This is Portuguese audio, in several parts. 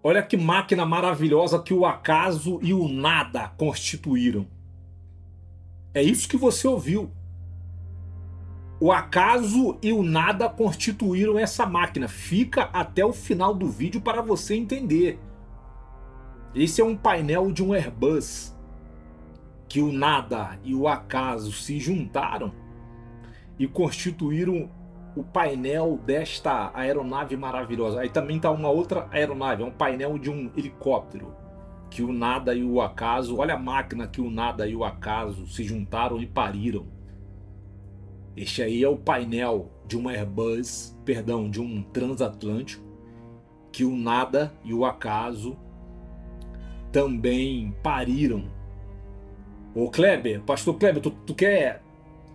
Olha que máquina maravilhosa que o acaso e o nada constituíram. É isso que você ouviu. O acaso e o nada constituíram essa máquina. Fica até o final do vídeo para você entender. Esse é um painel de um Airbus, que o nada e o acaso se juntaram e constituíram o painel desta aeronave maravilhosa. Aí também está uma outra aeronave, é um painel de um helicóptero, que o nada e o acaso, olha a máquina que o nada e o acaso se juntaram e pariram. Este aí é o painel de um Airbus, perdão, de um transatlântico, que o nada e o acaso também pariram. Ô Kleber, pastor Kleber, tu quer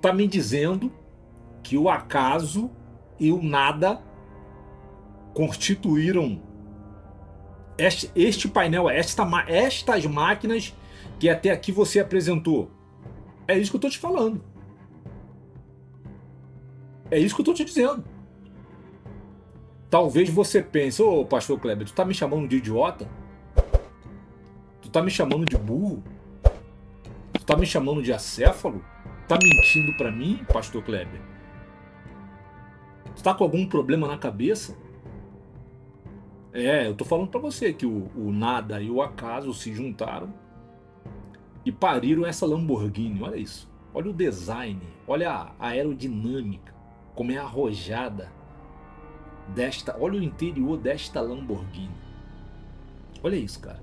tá me dizendo que o acaso e o nada constituíram este painel, estas máquinas que até aqui você apresentou? É isso que eu tô te falando. É isso que eu tô te dizendo. Talvez você pense, ô pastor Kleber, tu tá me chamando de idiota? Tu tá me chamando de burro? Tu tá me chamando de acéfalo? Tá mentindo pra mim, pastor Kleber? Tu tá com algum problema na cabeça? Eu tô falando pra você que o nada e o acaso se juntaram e pariram essa Lamborghini. Olha isso. Olha o design, olha a aerodinâmica, como é arrojada desta, olha o interior desta Lamborghini. Olha isso, cara.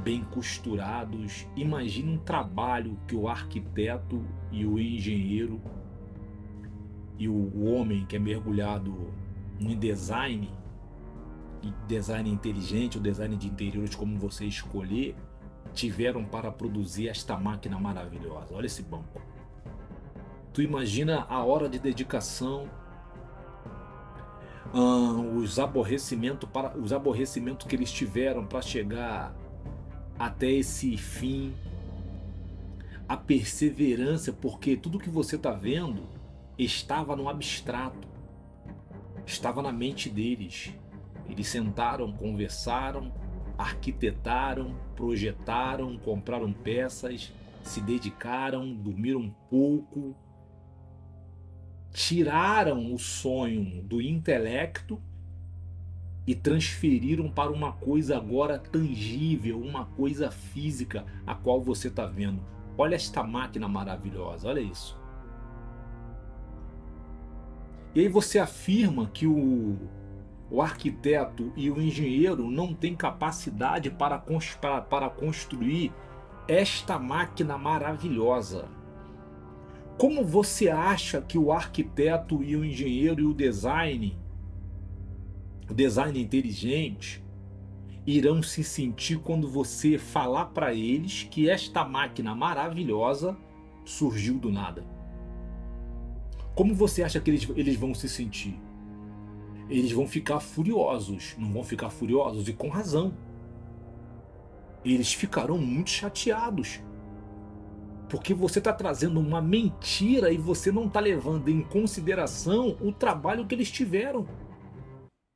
Bem costurados. Imagina um trabalho que o arquiteto e o engenheiro e o homem que é mergulhado em design inteligente, ou design de interiores, como você escolher, tiveram para produzir esta máquina maravilhosa. Olha esse banco. Tu imagina a hora de dedicação, os aborrecimentos que eles tiveram para chegar até esse fim, a perseverança, porque tudo que você está vendo estava no abstrato, estava na mente deles. Eles sentaram, conversaram, arquitetaram, projetaram, compraram peças, se dedicaram, dormiram um pouco, tiraram o sonho do intelecto e transferiram para uma coisa agora tangível, uma coisa física, a qual você está vendo. Olha esta máquina maravilhosa, olha isso. E aí você afirma que o arquiteto e o engenheiro não têm capacidade para construir esta máquina maravilhosa. Como você acha que o arquiteto e o engenheiro e o design inteligente, irão se sentir quando você falar para eles que esta máquina maravilhosa surgiu do nada? Como você acha que eles vão se sentir? Eles vão ficar furiosos, não vão ficar furiosos? E com razão. Eles ficarão muito chateados. Porque você está trazendo uma mentira e você não está levando em consideração o trabalho que eles tiveram.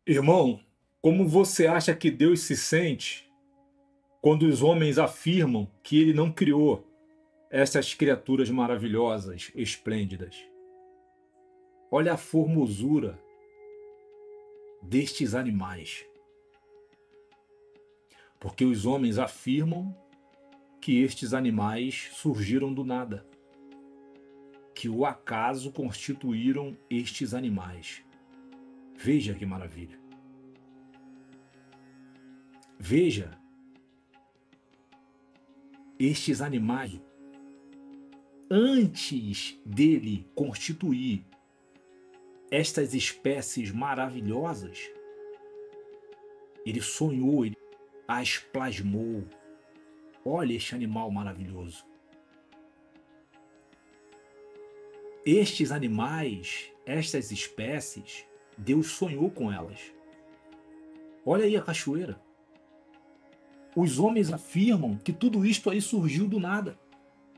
Irmão, como você acha que Deus se sente quando os homens afirmam que Ele não criou essas criaturas maravilhosas, esplêndidas? Olha a formosura destes animais. Porque os homens afirmam que estes animais surgiram do nada, que o acaso constituíram estes animais. Veja que maravilha. Veja estes animais, antes dele constituir estas espécies maravilhosas, ele sonhou, ele as plasmou. Olha este animal maravilhoso. Estes animais, estas espécies, Deus sonhou com elas. Olha aí a cachoeira. Os homens afirmam que tudo isto aí surgiu do nada,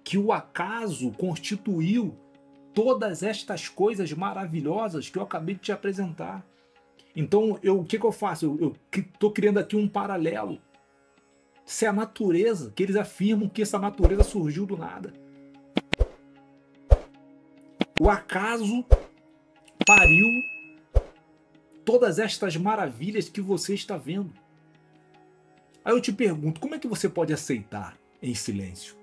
que o acaso constituiu todas estas coisas maravilhosas que eu acabei de te apresentar. Então, o que eu faço? Eu estou criando aqui um paralelo. Se é a natureza, que eles afirmam que essa natureza surgiu do nada. O acaso pariu todas estas maravilhas que você está vendo. Aí eu te pergunto, como é que você pode aceitar em silêncio?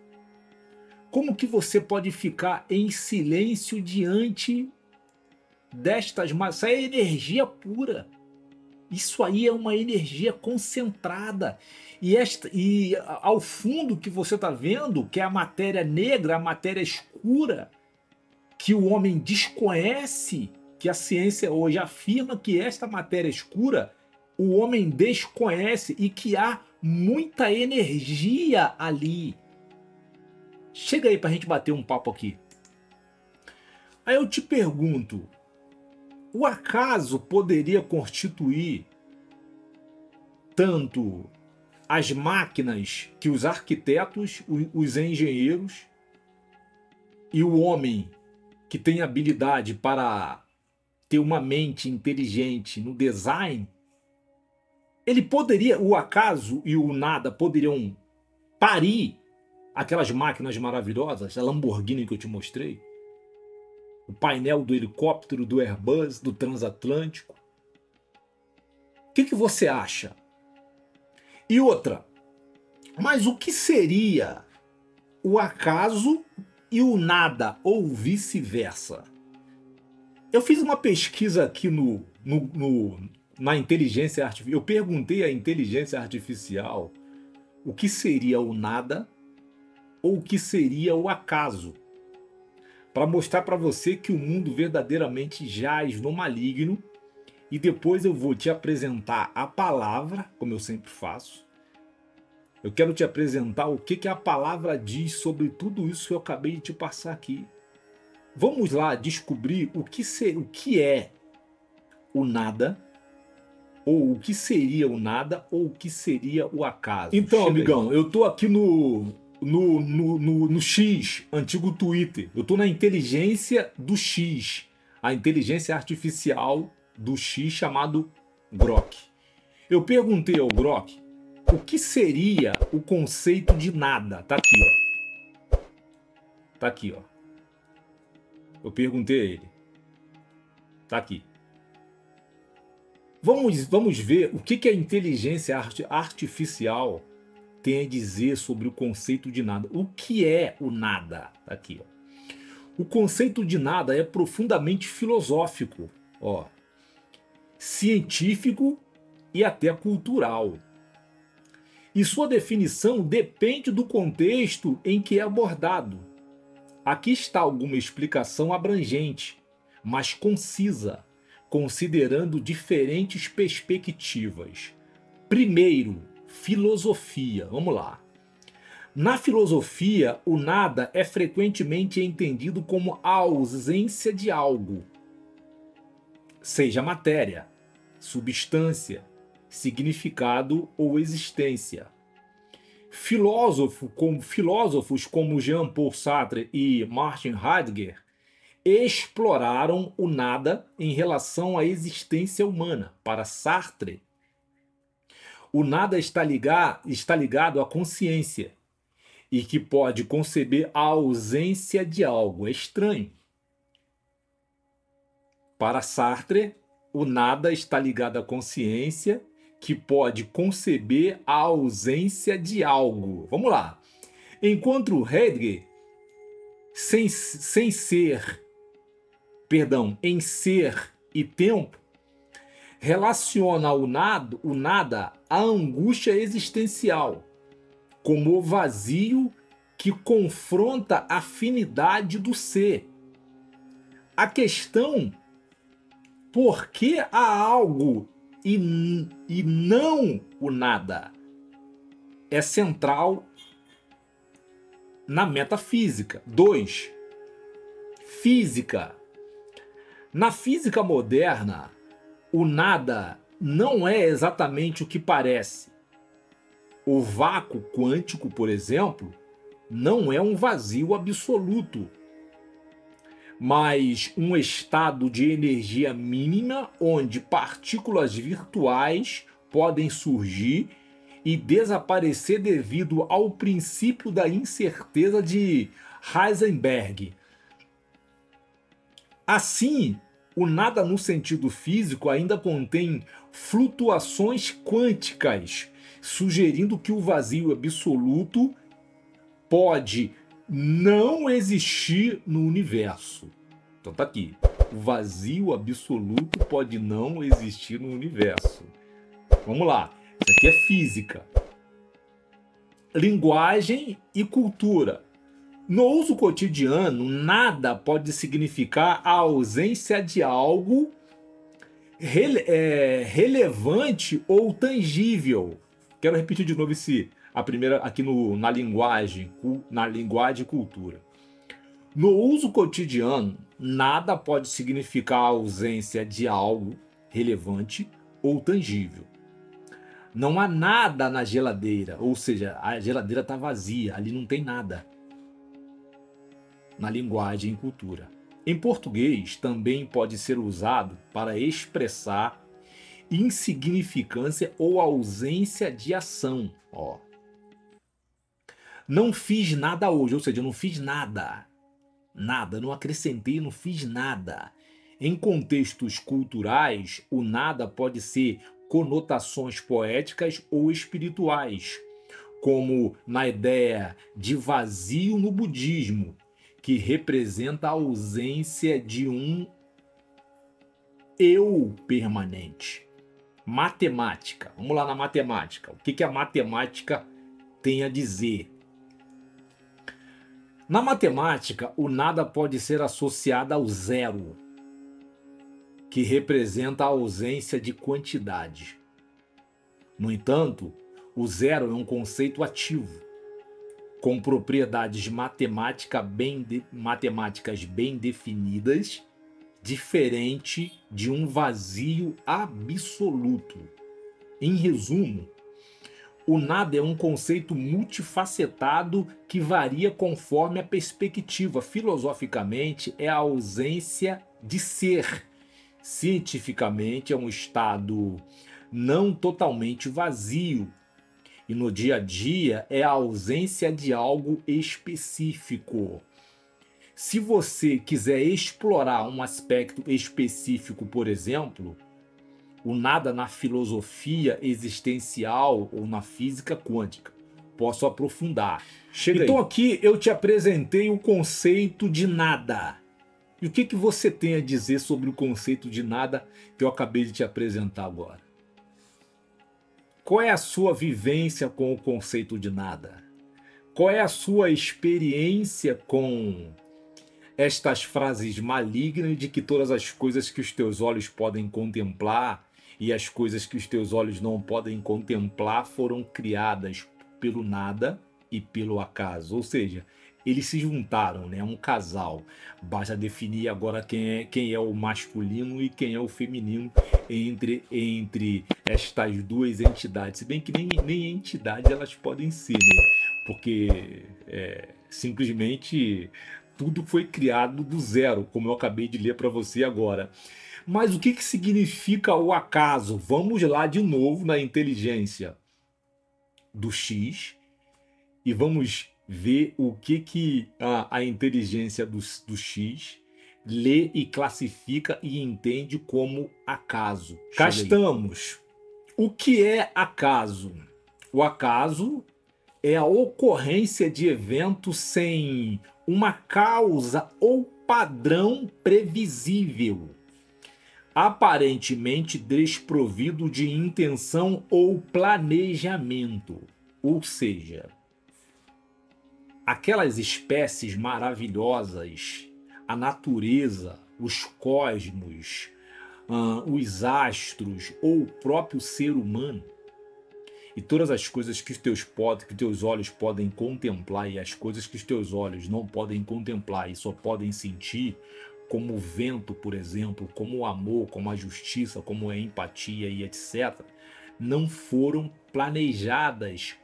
Como que você pode ficar em silêncio diante destas maravilhas? Isso é energia pura. Isso aí é uma energia concentrada. E ao fundo que você está vendo, que é a matéria negra, a matéria escura, que o homem desconhece, que a ciência hoje afirma que esta matéria escura, o homem desconhece e que há muita energia ali. Chega aí para a gente bater um papo aqui. Aí eu te pergunto, o acaso poderia constituir tanto as máquinas que os arquitetos, os engenheiros e o homem que tem habilidade para ter uma mente inteligente no design, ele poderia, o acaso e o nada poderiam parir aquelas máquinas maravilhosas, a Lamborghini que eu te mostrei, o painel do helicóptero, do Airbus, do transatlântico. O que você acha? E outra, mas o que seria o acaso e o nada, ou vice-versa? Eu fiz uma pesquisa aqui na inteligência artificial. Eu perguntei à inteligência artificial o que seria o nada ou o que seria o acaso, para mostrar para você que o mundo verdadeiramente jaz no maligno. E depois eu vou te apresentar a palavra, como eu sempre faço. Eu quero te apresentar o que a palavra diz sobre tudo isso que eu acabei de te passar aqui. Vamos lá descobrir o que é o nada, ou o que seria o nada, ou o que seria o acaso. Então, chega amigão, aí. Eu tô aqui no X, antigo Twitter. Eu tô na inteligência do X, a inteligência artificial do X chamado Grok. Eu perguntei ao Grok o que seria o conceito de nada. Tá aqui, ó. Tá aqui, ó. Eu perguntei a ele. Tá aqui. Vamos ver o que a inteligência artificial tem a dizer sobre o conceito de nada. O que é o nada? Tá aqui, ó. O conceito de nada é profundamente filosófico, ó, científico e até cultural. E sua definição depende do contexto em que é abordado. Aqui está alguma explicação abrangente, mas concisa, considerando diferentes perspectivas. Primeiro, filosofia. Vamos lá. Na filosofia, o nada é frequentemente entendido como a ausência de algo, seja matéria, substância, significado ou existência. Filósofos como Jean-Paul Sartre e Martin Heidegger exploraram o nada em relação à existência humana. Para Sartre, o nada está ligado à consciência e que pode conceber a ausência de algo. É estranho. Para Sartre, o nada está ligado à consciência que pode conceber a ausência de algo. Vamos lá. Enquanto Heidegger, em ser e tempo, relaciona o nada à angústia existencial, como o vazio que confronta a finidade do ser. A questão por que há algo e não o nada é central na metafísica. 2. Física. Na física moderna, o nada não é exatamente o que parece. O vácuo quântico, por exemplo, não é um vazio absoluto, mas um estado de energia mínima onde partículas virtuais podem surgir e desaparecer devido ao princípio da incerteza de Heisenberg. Assim, o nada no sentido físico ainda contém flutuações quânticas, sugerindo que o vazio absoluto pode não existir no universo. Então tá aqui. O vazio absoluto pode não existir no universo. Vamos lá. Isso aqui é física. Linguagem e cultura. No uso cotidiano, nada pode significar a ausência de algo relevante ou tangível. Quero repetir de novo a primeira aqui na linguagem e cultura. No uso cotidiano, nada pode significar a ausência de algo relevante ou tangível. Não há nada na geladeira, ou seja, a geladeira está vazia, ali não tem nada. Na linguagem e cultura. Em português, também pode ser usado para expressar insignificância ou ausência de ação. Ó. Não fiz nada hoje, ou seja, eu não fiz nada. Nada, não acrescentei, não fiz nada. Em contextos culturais, o nada pode ser conotações poéticas ou espirituais, como na ideia de vazio no budismo, que representa a ausência de um eu permanente. Matemática. Vamos lá na matemática. O que a matemática tem a dizer? Na matemática, o nada pode ser associado ao zero, que representa a ausência de quantidade. No entanto, o zero é um conceito ativo, com propriedades matemáticas bem definidas, diferente de um vazio absoluto. Em resumo, o nada é um conceito multifacetado que varia conforme a perspectiva. Filosoficamente, é a ausência de ser. Cientificamente, é um estado não totalmente vazio. E no dia a dia é a ausência de algo específico. Se você quiser explorar um aspecto específico, por exemplo, o nada na filosofia existencial ou na física quântica, posso aprofundar. Então aqui eu te apresentei o conceito de nada. E o que você tem a dizer sobre o conceito de nada que eu acabei de te apresentar agora? Qual é a sua vivência com o conceito de nada? Qual é a sua experiência com estas frases malignas de que todas as coisas que os teus olhos podem contemplar e as coisas que os teus olhos não podem contemplar foram criadas pelo nada e pelo acaso? Ou seja, eles se juntaram, né? Um casal. Basta definir agora quem é o masculino e quem é o feminino entre estas duas entidades. Se bem que nem entidade elas podem ser, né? Porque simplesmente tudo foi criado do zero, como eu acabei de ler para você agora. Mas o que significa o acaso? Vamos lá de novo na inteligência do X e vamos ver o que a inteligência do X lê e classifica e entende como acaso. Cá estamos. O que é acaso? O acaso é a ocorrência de eventos sem uma causa ou padrão previsível, aparentemente desprovido de intenção ou planejamento. Ou seja, aquelas espécies maravilhosas, a natureza, os cosmos, os astros ou o próprio ser humano, e todas as coisas que teus olhos podem contemplar e as coisas que os teus olhos não podem contemplar e só podem sentir, como o vento, por exemplo, como o amor, como a justiça, como a empatia e etc., não foram planejadas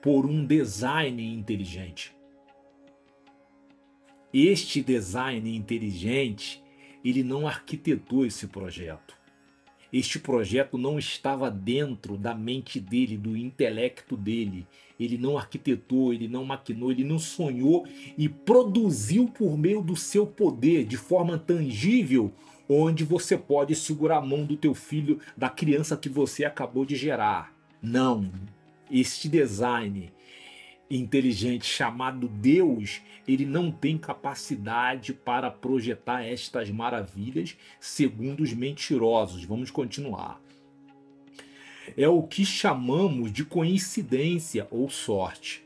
por um design inteligente. Este design inteligente, ele não arquitetou esse projeto. Este projeto não estava dentro da mente dele, do intelecto dele. Ele não arquitetou, ele não maquinou, ele não sonhou e produziu por meio do seu poder, de forma tangível, onde você pode segurar a mão do teu filho, da criança que você acabou de gerar. Não. Este design inteligente chamado Deus, ele não tem capacidade para projetar estas maravilhas, segundo os mentirosos. Vamos continuar. É o que chamamos de coincidência ou sorte.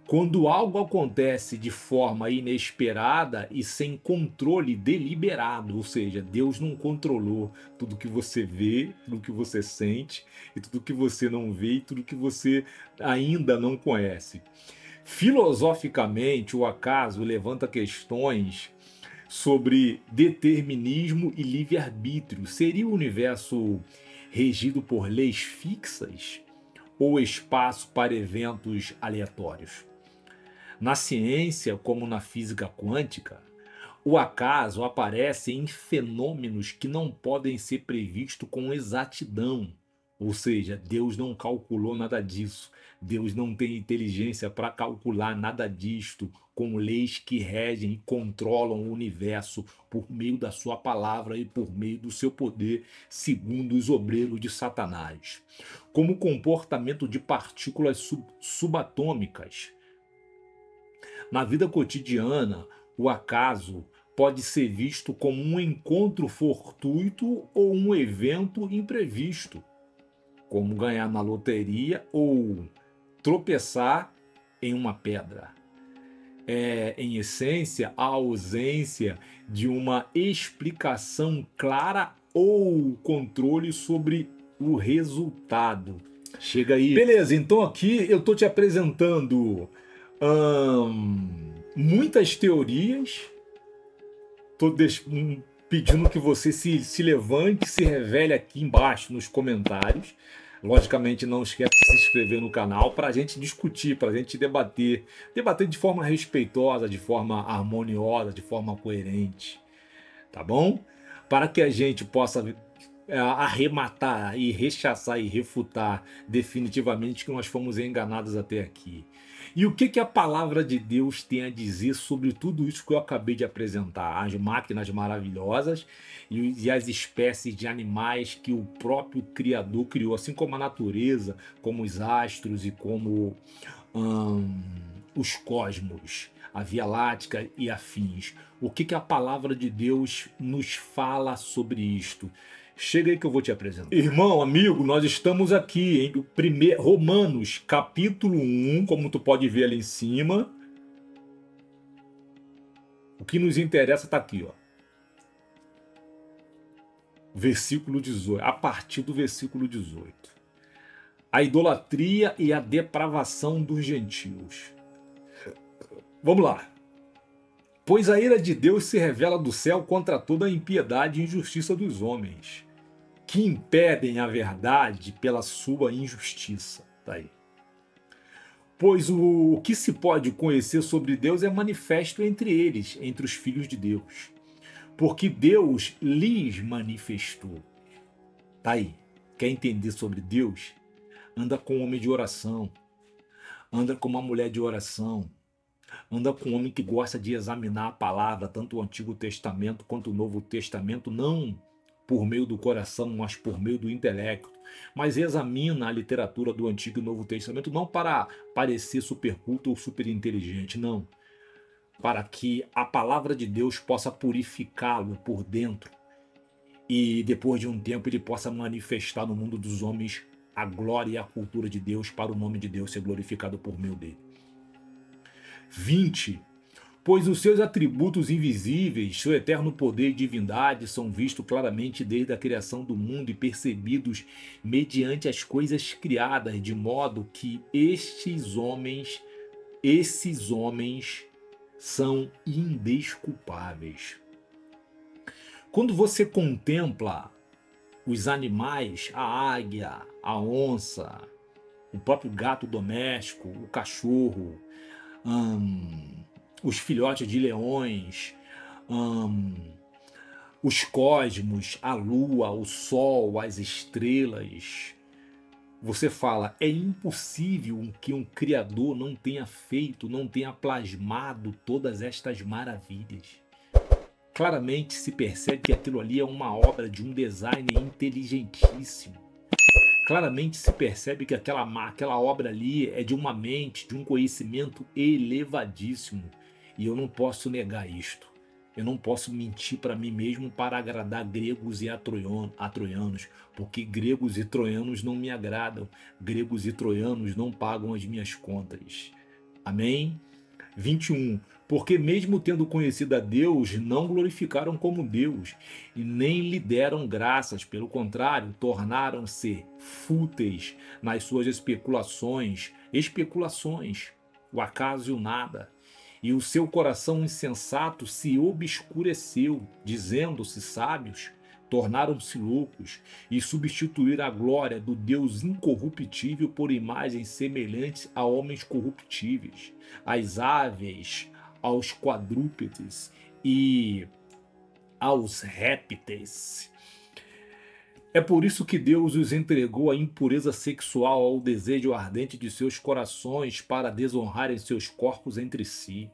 Quando algo acontece de forma inesperada e sem controle deliberado, ou seja, Deus não controlou tudo que você vê, tudo que você sente, e tudo que você não vê, e tudo que você ainda não conhece. Filosoficamente, o acaso levanta questões sobre determinismo e livre-arbítrio. Seria o universo regido por leis fixas ou espaço para eventos aleatórios? Na ciência, como na física quântica, o acaso aparece em fenômenos que não podem ser previstos com exatidão. Ou seja, Deus não calculou nada disso. Deus não tem inteligência para calcular nada disto, com leis que regem e controlam o universo por meio da sua palavra e por meio do seu poder, segundo os obreiros de Satanás. Como o comportamento de partículas subatômicas. Na vida cotidiana, o acaso pode ser visto como um encontro fortuito ou um evento imprevisto, como ganhar na loteria ou tropeçar em uma pedra. É, em essência, a ausência de uma explicação clara ou controle sobre o resultado. Chega aí. Beleza, então aqui eu estou te apresentando muitas teorias. Estou pedindo que você se levante, se revele aqui embaixo nos comentários. Logicamente, não esquece de se inscrever no canal para a gente discutir, para a gente debater de forma respeitosa, de forma harmoniosa, de forma coerente, tá bom? Para que a gente possa arrematar e rechaçar e refutar definitivamente que nós fomos enganados até aqui. E o que a palavra de Deus tem a dizer sobre tudo isso que eu acabei de apresentar? As máquinas maravilhosas e as espécies de animais que o próprio Criador criou, assim como a natureza, como os astros e como os cosmos, a Via Láctea e afins. O que a palavra de Deus nos fala sobre isto? Chega aí que eu vou te apresentar. Irmão, amigo, nós estamos aqui em Romanos, capítulo 1, como tu pode ver ali em cima. O que nos interessa está aqui, ó. Versículo 18, a partir do versículo 18. A idolatria e a depravação dos gentios. Vamos lá. Pois a ira de Deus se revela do céu contra toda a impiedade e injustiça dos homens, que impedem a verdade pela sua injustiça. Tá aí. Pois o que se pode conhecer sobre Deus é manifesto entre eles, entre os filhos de Deus, porque Deus lhes manifestou. Tá aí. Quer entender sobre Deus? Anda com um homem de oração, anda com uma mulher de oração, anda com um homem que gosta de examinar a palavra, tanto o Antigo Testamento quanto o Novo Testamento, não por meio do coração, mas por meio do intelecto. Mas examina a literatura do Antigo e Novo Testamento não para parecer super culto ou super inteligente, não. Para que a palavra de Deus possa purificá-lo por dentro e depois de um tempo ele possa manifestar no mundo dos homens a glória e a cultura de Deus, para o nome de Deus ser glorificado por meio dele. 20. Pois os seus atributos invisíveis, seu eterno poder e divindade são vistos claramente desde a criação do mundo e percebidos mediante as coisas criadas, de modo que esses homens são indesculpáveis. Quando você contempla os animais, a águia, a onça, o próprio gato doméstico, o cachorro, os filhotes de leões, os cosmos, a lua, o sol, as estrelas. Você fala, é impossível que um criador não tenha feito, não tenha plasmado todas estas maravilhas. Claramente se percebe que aquilo ali é uma obra de um designer inteligentíssimo. Claramente se percebe que aquela obra ali é de uma mente, de um conhecimento elevadíssimo. E eu não posso negar isto. Eu não posso mentir para mim mesmo para agradar gregos e troianos, porque gregos e troianos não me agradam. Gregos e troianos não pagam as minhas contas. Amém? 21. Porque mesmo tendo conhecido a Deus, não glorificaram como Deus, e nem lhe deram graças, pelo contrário, tornaram-se fúteis nas suas especulações, o acaso e o nada. E o seu coração insensato se obscureceu, dizendo-se sábios, tornaram-se loucos, e substituíram a glória do Deus incorruptível por imagens semelhantes a homens corruptíveis, às aves, aos quadrúpedes e aos répteis. É por isso que Deus os entregou à impureza sexual, ao desejo ardente de seus corações, para desonrarem seus corpos entre si.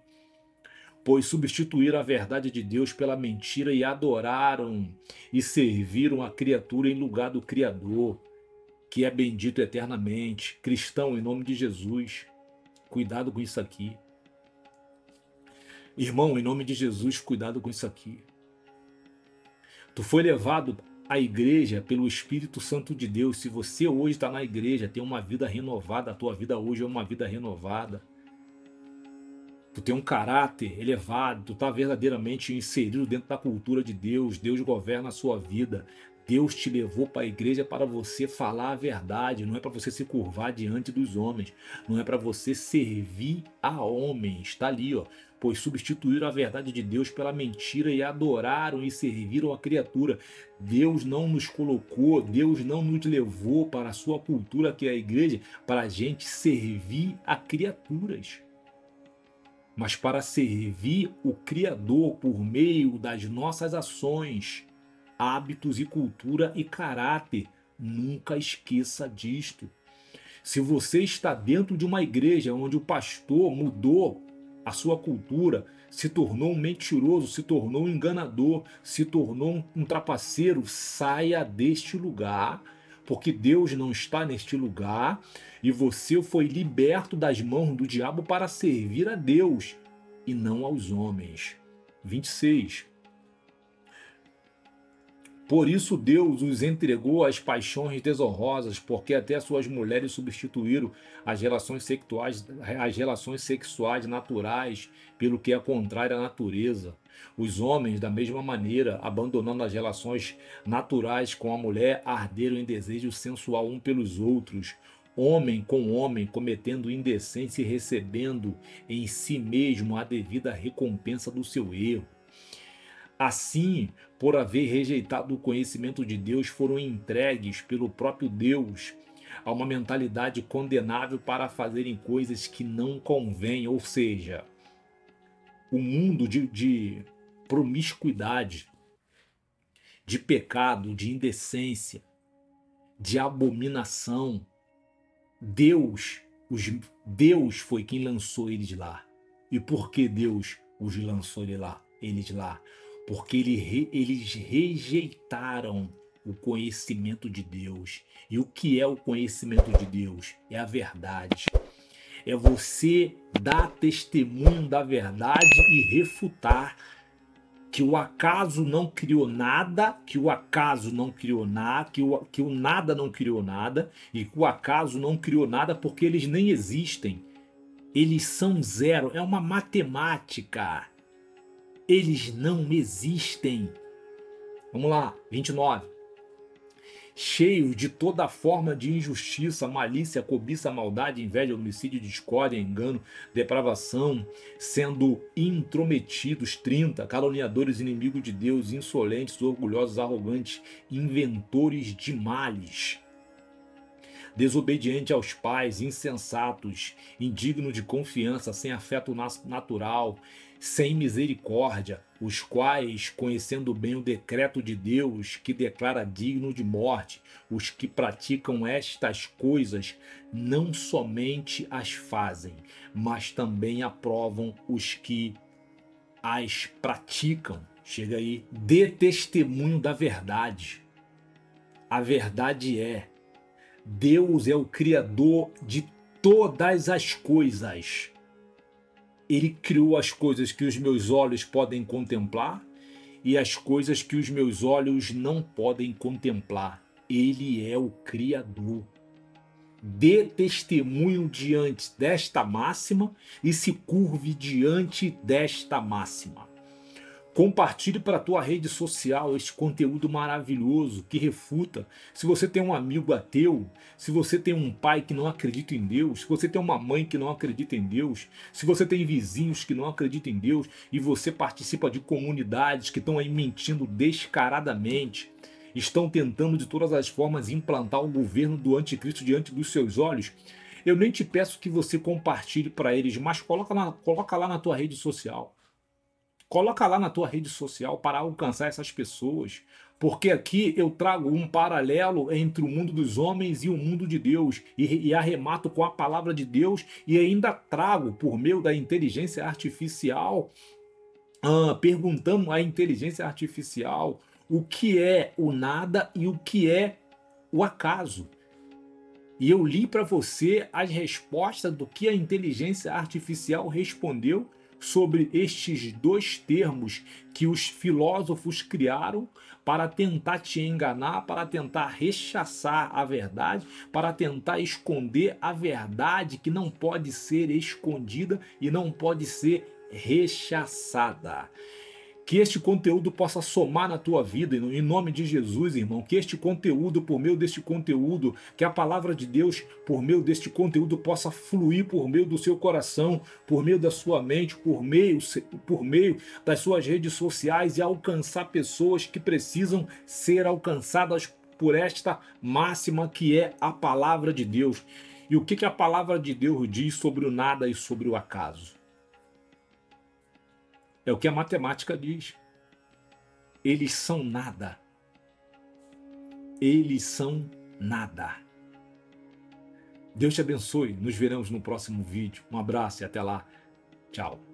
Pois substituíram a verdade de Deus pela mentira e adoraram e serviram a criatura em lugar do Criador, que é bendito eternamente. Cristão, em nome de Jesus, cuidado com isso aqui. Irmão, em nome de Jesus, cuidado com isso aqui. Tu foi levado à igreja pelo Espírito Santo de Deus. Se você hoje está na igreja, tem uma vida renovada, a tua vida hoje é uma vida renovada. Tu tem um caráter elevado, tu está verdadeiramente inserido dentro da cultura de Deus. Deus governa a sua vida. Deus te levou para a igreja para você falar a verdade, não é para você se curvar diante dos homens, não é para você servir a homens. Está ali, ó. Pois substituíram a verdade de Deus pela mentira e adoraram e serviram a criatura. Deus não nos colocou, Deus não nos levou para a sua cultura, que é a igreja, para a gente servir a criaturas, mas para servir o Criador por meio das nossas ações, hábitos e cultura e caráter. Nunca esqueça disto. Se você está dentro de uma igreja onde o pastor mudou a sua cultura, se tornou um mentiroso, se tornou um enganador, se tornou um trapaceiro, saia deste lugar, porque Deus não está neste lugar e você foi liberto das mãos do diabo para servir a Deus e não aos homens. 26. Por isso Deus os entregou às paixões desonrosas, porque até suas mulheres substituíram as relações sexuais naturais pelo que é contrário à natureza. Os homens, da mesma maneira, abandonando as relações naturais com a mulher, arderam em desejo sensual um pelos outros, homem com homem, cometendo indecência e recebendo em si mesmo a devida recompensa do seu erro. Assim, por haver rejeitado o conhecimento de Deus, foram entregues pelo próprio Deus a uma mentalidade condenável para fazerem coisas que não convêm, ou seja, o mundo de promiscuidade, de pecado, de indecência, de abominação. Deus foi quem lançou eles lá. E por que Deus os lançou eles lá? Porque eles rejeitaram o conhecimento de Deus. E o que é o conhecimento de Deus? É a verdade. É você dar testemunho da verdade e refutar que o acaso não criou nada, que o acaso não criou nada, que o nada não criou nada, e que o acaso não criou nada porque eles nem existem. Eles são zero, é uma matemática. Eles não existem. Vamos lá, 29. Cheios de toda forma de injustiça, malícia, cobiça, maldade, inveja, homicídio, discórdia, engano, depravação, sendo intrometidos. 30. Caluniadores, inimigos de Deus, insolentes, orgulhosos, arrogantes, inventores de males. desobedientes aos pais, insensatos, indignos de confiança, sem afeto natural, sem misericórdia, os quais, conhecendo bem o decreto de Deus, que declara digno de morte, os que praticam estas coisas não somente as fazem, mas também aprovam os que as praticam. Chega aí, dê testemunho da verdade. A verdade é: Deus é o Criador de todas as coisas. Ele criou as coisas que os meus olhos podem contemplar e as coisas que os meus olhos não podem contemplar. Ele é o Criador. Dê testemunho diante desta máxima e se curve diante desta máxima. Compartilhe para a tua rede social este conteúdo maravilhoso que refuta. Se você tem um amigo ateu, se você tem um pai que não acredita em Deus, se você tem uma mãe que não acredita em Deus, se você tem vizinhos que não acreditam em Deus e você participa de comunidades que estão aí mentindo descaradamente, estão tentando de todas as formas implantar o governo do anticristo diante dos seus olhos, eu nem te peço que você compartilhe para eles, mas coloca lá na tua rede social. Coloca lá na tua rede social para alcançar essas pessoas, porque aqui eu trago um paralelo entre o mundo dos homens e o mundo de Deus, e arremato com a palavra de Deus, e ainda trago por meio da inteligência artificial, perguntando à inteligência artificial o que é o nada e o que é o acaso. E eu li para você as respostas do que a inteligência artificial respondeu sobre estes dois termos que os filósofos criaram para tentar te enganar, para tentar rechaçar a verdade, para tentar esconder a verdade que não pode ser escondida e não pode ser rechaçada. Que este conteúdo possa somar na tua vida, em nome de Jesus, irmão. Que este conteúdo, por meio deste conteúdo, que a palavra de Deus, por meio deste conteúdo, possa fluir por meio do seu coração, por meio da sua mente, por meio das suas redes sociais e alcançar pessoas que precisam ser alcançadas por esta máxima que é a palavra de Deus. E o que a palavra de Deus diz sobre o nada e sobre o acaso? É o que a matemática diz. Eles são nada. Eles são nada. Deus te abençoe. Nos veremos no próximo vídeo. Um abraço e até lá. Tchau.